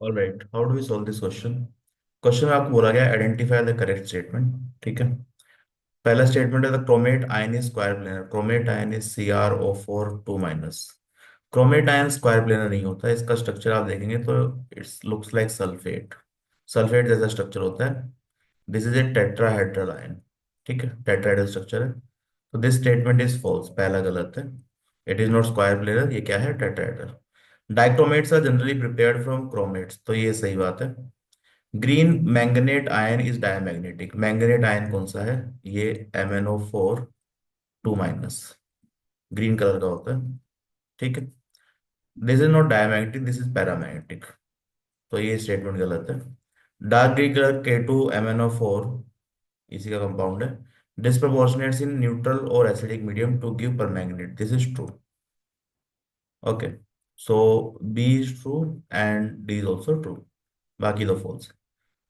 Alright, how do we solve this question. Question में आपको बोला गया आइडेंटिफाई द करेक्ट स्टेटमेंट। ठीक है। पहला स्टेटमेंट है the chromate ion is square planar, chromate ion is CrO4 2-। Chromate ion square planar नहीं होता है, इसका स्ट्रक्चर आप देखेंगे तो it's looks like sulphate. Sulphate जैसा स्ट्रक्चर होता है। This is A tetrahedral ion. ठीक है, टेट्राहेड्रल स्ट्रक्चर है। तो दिस स्टेटमेंट इज फॉल्स, पहला गलत है। It is not square planar, ये क्या है, tetrahedral. Dichromates are generally prepared from chromates, तो ये सही बात है। Green manganate ion is diamagnetic, manganate ion कौन सा है, ये MnO4 2-। ग्रीन कलर का होता है। ठीक है। This is not diamagnetic, this is paramagnetic, तो ये स्टेटमेंट गलत है। डार्क ग्रीन कलर K2MnO4 इसी का कंपाउंड है। डिस्प्रोपोर्शनेट्स इन न्यूट्रल और acidic medium to give permanganate, this is true. Okay, so B is true and D is also true, बाकी दो फॉल्स।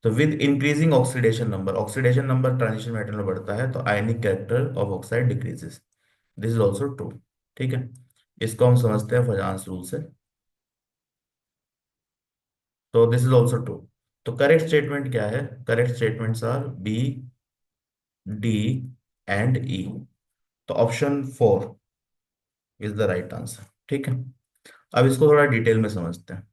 तो with increasing oxidation number, oxidation number transition metal में बढ़ता है तो ionic character of oxide decreases, this is also true. ठीक है, इसको हम समझते हैं फजांस रूल से। तो दिस इज ऑल्सो ट्रू। तो करेक्ट स्टेटमेंट क्या है, correct statements are B, D and E. तो option 4 is the right answer. ठीक है। अब इसको थोड़ा डिटेल में समझते हैं।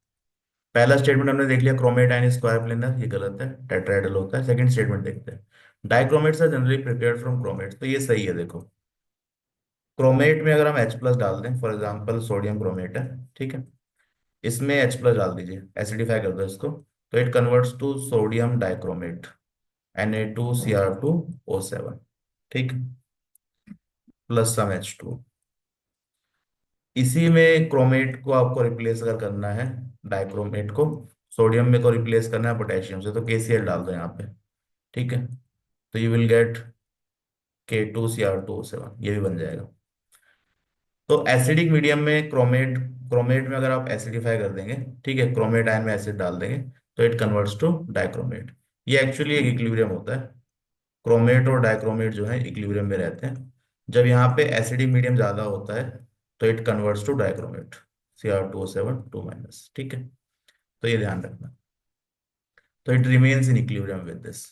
पहला स्टेटमेंट हमने देख लिया, क्रोमेट आयन स्क्वायर प्लेनर, ये गलत है, टेट्राहेड्रल होता है। सेकंड स्टेटमेंट देखते हैं, dichromates are generally prepared from chromates, तो ये सही है। देखो, क्रोमेट में अगर हम H+ डाल दें, फॉर एग्जांपल सोडियम क्रोमेट है, ठीक है, इसमें H+ डाल दीजिए, एसिडिफाई कर दो इसको, तो it converts to sodium dichromate, Na2Cr2O7। ठीक, प्लस सम H2। इसी में क्रोमेट को आपको रिप्लेस अगर करना है, डाइक्रोमेट को सोडियम में को रिप्लेस करना है पोटेशियम से, तो KCl डाल दो यहाँ पे। ठीक है, तो यू विल गेट K2Cr2O7, ये भी बन जाएगा। तो एसिडिक मीडियम में क्रोमेट, क्रोमेट में अगर आप एसिडिफाई कर देंगे, ठीक है, क्रोमेट आयन में एसिड डाल देंगे, तो इट कन्वर्ट्स टू डाइक्रोमेट। ये एक्चुअली एक इक्विलिब्रियम होता है। क्रोमेट और डाइक्रोमेट जो है इक्विलिब्रियम में रहते हैं। जब यहाँ पे एसिडिक मीडियम ज्यादा होता है तो it converts to dichromate, Cr2O7 2-। ठीक है, तो ये ध्यान रखना। तो it remains in equilibrium with this.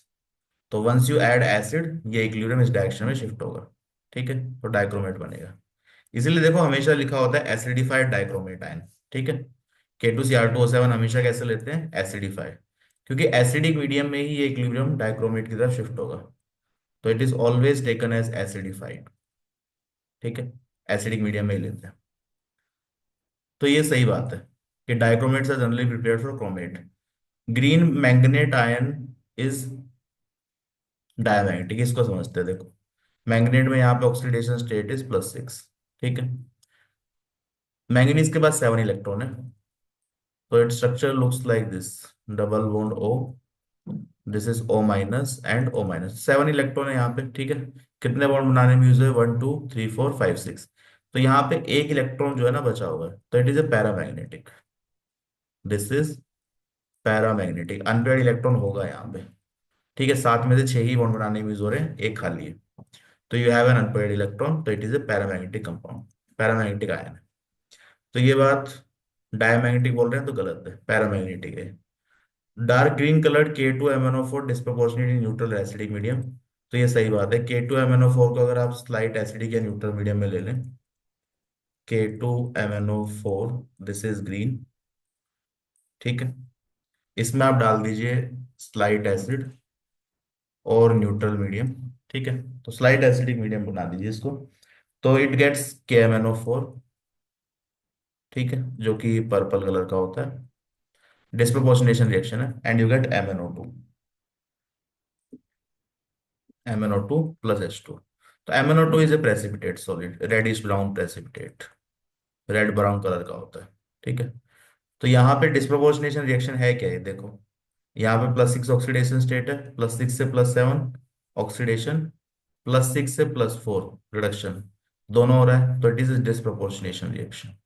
तो वंस यू ऐड एसिड, ये इक्विलिब्रियम इस डायरेक्शन में शिफ्ट होगा। ठीक है, तो डाइक्रोमेट बनेगा। इसीलिए देखो हमेशा लिखा होता है एसिडिफाइड डाइक्रोमेट आयन। ठीक है, K2Cr2O7 हमेशा कैसे लेते हैं, एसिडिफाइड, क्योंकि एसिडिक मीडियम में ही ये इक्विलिब्रियम डाइक्रोमेट की तरफ शिफ्ट होगा, तो it is always taken as acidified. ठीक है, एसिडिक मीडियम में ही लेते हैं। तो ये सही बात है कि dichromates are generally prepared for chromate. Green manganate ion is diamagnetic, इसको समझते हैं। देखो, मैंगनेट में यहाँ पे ऑक्सीडेशन स्टेट इज +6। ठीक है, मैंगनीज के पास 7 इलेक्ट्रॉन है, तो it structure looks like this, double bond O, this is O- and O-, 7 electron है यहाँ पे। ठीक है, कितने बॉन्ड बनाने में यूज है, 1 2 3 4 5 6। तो यहाँ पे एक इलेक्ट्रॉन जो है ना बचा हुआ है, तो it is a paramagnetic, this is paramagnetic, unpaired electron होगा यहाँ पे। ठीक है, 7 में से 6 ही बॉन्ड बनाने में यूज हो रहे हैं, एक खाली है, तो you have an unpaired electron, तो it is a paramagnetic compound, paramagnetic ion है। तो ये बात डायमैग्नेटिक बोल रहे हैं तो गलत है, पैरामैग्नेटिक है। Dark green colour K2MnO4 disproportionate in neutral acidic medium, तो ये सही बात है। K2MnO4 को अगर आप स्लाइट एसिडिक या न्यूट्रल मीडियम में ले लें, K2MnO4, दिस इज ग्रीन। ठीक है, इसमें आप डाल दीजिए स्लाइट एसिड और न्यूट्रल मीडियम। ठीक है, तो स्लाइट एसिडिक मीडियम बना दीजिए इसको, तो इट गेट्स KMnO4। ठीक है, जो कि पर्पल कलर का होता है, डिस्प्रोपोर्शनेशन रिएक्शन है, and you get MnO2 plus H2। तो MnO2 is a precipitate solid, reddish brown precipitate, red brown colour का होता है। ठीक है, तो यहाँ पे डिस्प्रोपोर्शनेशन रिएक्शन है क्या, ये देखो, यहाँ पे +6 ऑक्सीडेशन स्टेट है, +6 से +7 ऑक्सीडेशन, +6 से +4 रिडक्शन, दोनों हो रहा है, तो इट इज डिस्प्रोपोर्शनेशन रिएक्शन।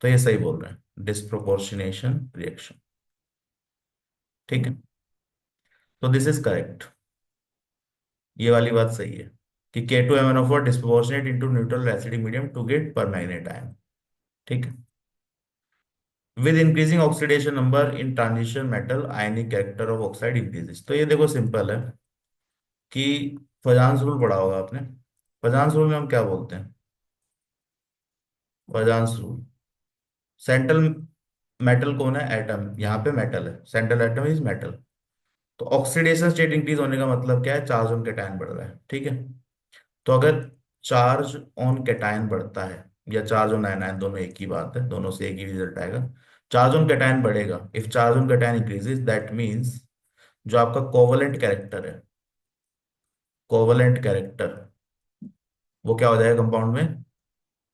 तो ये सही बोल रहे हैं, डिस्प्रोपोर्शनेशन रिएक्शन। ठीक है, तो दिस इज करेक्ट, ये वाली बात सही है कि K2MnO4 disproportionate into neutral acidic medium to get permanganate ion. ठीक है, with increasing oxidation number in transition metal ionic character of oxide increases. तो ये देखो सिंपल है कि फजांस रूल पढ़ा होगा आपने। फजांस रूल में हम क्या बोलते हैं? फजांस रूल, सेंट्रल मेटल कौन है? एटम, यहाँ पे मेटल है, सेंट्रल एटम इज मेटल। तो ऑक्सीडेशन स्टेट इंक्रीज होने का मतलब क्या है? चार्ज ऑन कैटायन बढ़ रहा है, ठीक है। तो अगर चार्ज ऑन कैटायन बढ़ता है या चार्ज ऑन आयनायन, दोनों एक ही बात है, दोनों से एक ही रिजल्ट आएगा। चार्ज ऑन कैटायन बढ़ेगा, if charge on cation increases that means जो आपका कोवलेंट कैरेक्टर है, कोवलेंट कैरेक्टर, वो क्या हो जाएगा कंपाउंड में?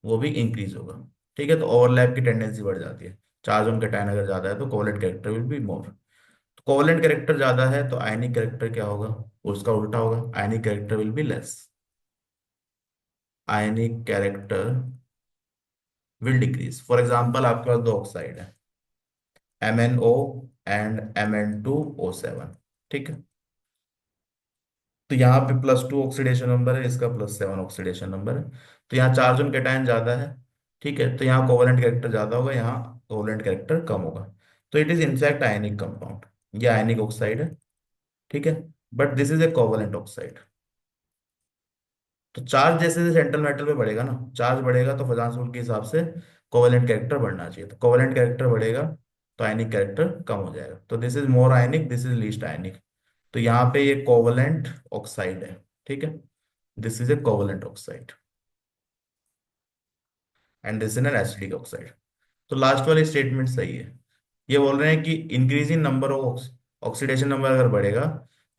वो भी इंक्रीज होगा, ठीक है। तो ओवरलैप की टेंडेंसी बढ़ जाती है। चार्ज ऑन कैटायन अगर ज्यादा है तो covalent character will be more. तो कोवलेंट कैरेक्टर ज्यादा है तो आयनिक कैरेक्टर क्या होगा? उसका उल्टा होगा, आयनिक character will be less. Ionic character will decrease. For example आपके पास दो ऑक्साइड है, MnO एंड Mn2O7, ठीक है। तो यहाँ पे +2 ऑक्सीडेशन नंबर है, इसका +7 ऑक्सीडेशन नंबर है। तो यहाँ चार्ज ऑन कैटायन ज्यादा है, ठीक है। तो यहाँ कोवलेंट कैरेक्टर ज्यादा होगा, यहाँ कोवलेंट कैरेक्टर कम होगा। तो it is in fact ionic compound, ये आयनिक ऑक्साइड है, ठीक है। But this is a covalent oxide. तो चार्ज जैसे जैसे सेंट्रल मेटल पे बढ़ेगा ना, चार्ज बढ़ेगा तो फजांस रूल के हिसाब से कोवलेंट कैरेक्टर बढ़ना चाहिए। तो कोवलेंट कैरेक्टर बढ़ेगा तो आयनिक कैरेक्टर कम हो जाएगा। तो this is more ionic, this is least ionic. तो यहाँ पे ये कोवलेंट ऑक्साइड है, ठीक है। This is a covalent oxide and this is an acidic oxide. तो लास्ट वाली स्टेटमेंट सही है। ये बोल रहे हैं कि increasing number of oxidation number अगर बढ़ेगा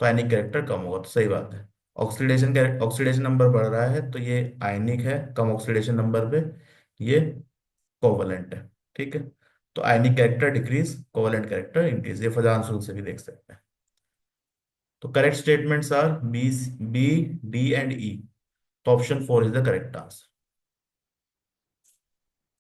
तो आयनिक कैरेक्टर कम होगा, तो सही बात है। ऑक्सीडेशन नंबर बढ़ रहा है तो ये आयनिक है, कम ऑक्सीडेशन नंबर पे ये कोवलेंट है, ठीक है। तो ionic character decrease, covalent character increase, ये फजान सूत्र से भी देख सकते हैं। तो correct statements are B, B, D and E. तो option 4 is the correct answer.